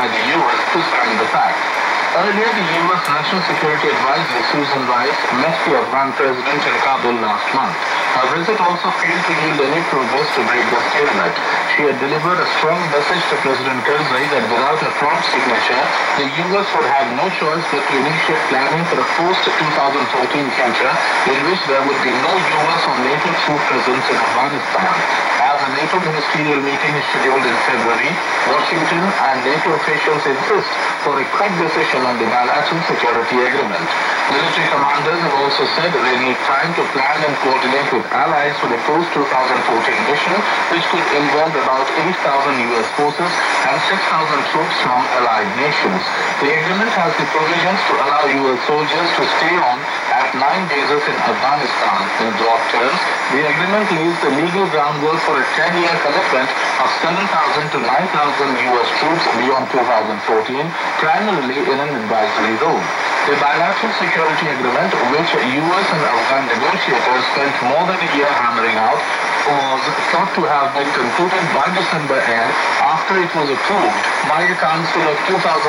by the U.S. to sign the pact. Earlier, the U.S. National Security Advisor Susan Rice met the Afghan president in Kabul last month. Her visit also failed to yield any progress to break the stalemate. She had delivered a strong message to President Karzai that without a prompt signature, the U.S. would have no choice but to initiate planning for a post-2014 future in which there would be no U.S. or NATO troop presence in Afghanistan. As a NATO ministerial meeting is scheduled in February, Washington and NATO officials insist for a quick decision on the bilateral security agreement. Military commanders have also said they need time to plan and coordinate with allies for the post-2014 mission, which could involve about 8,000 U.S. forces and 6,000 troops from allied nations. The agreement has the provisions to allow U.S. soldiers to stay on at 9 bases in Afghanistan. In broad terms, the agreement lays the legal groundwork for a 10-year commitment of 7,000 to 9,000 U.S. troops beyond 2014, primarily in an advisory role. The bilateral security agreement, which U.S. and Afghan negotiators spent more than a year hammering out, was thought to have been concluded by December end after it was approved by a council of 2,500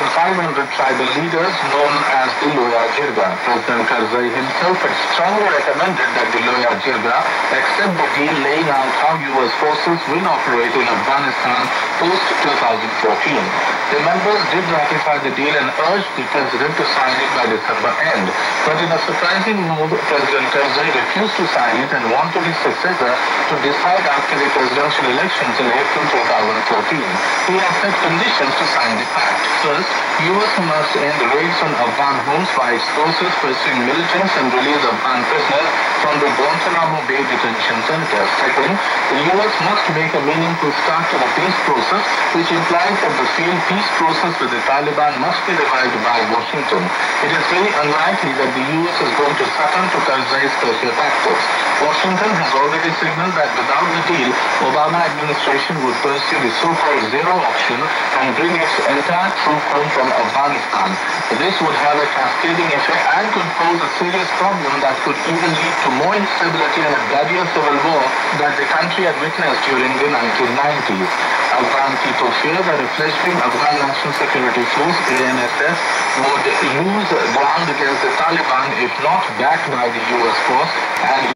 tribal leaders known as the Loya Jirga. President Karzai himself had strongly recommended that the Loya Jirga accept the deal laying out how U.S. forces will operate in Afghanistan post-2014. The members did ratify the deal and urged the president to sign it by December end. But in a surprising move, President Karzai refused to sign it and wanted his successor to decide after the presidential elections in April 2014. He has set conditions to sign the pact. First, U.S. must end raids on Afghan homes by its forces pursuing militants and release Afghan prisoners from the Guantanamo Bay detention center. Second, the U.S. must make a meaningful start to the peace process, which implies that the failed peace process with the Taliban must be revived by Washington. It is very unlikely that the U.S. is going to succumb to Karzai's pressure tactics. Washington has already signaled that without the deal, Obama administration would pursue the so-called zero option and bring its entire troop home from Afghanistan. This would have a cascading effect and could pose a serious problem that could even lead to more instability and a bloodier civil war that the country had witnessed during the 1990s. Afghan people fear that a fledgling Afghan National Security Force, ANSF, would lose ground against the Taliban if not backed by the U.S. force and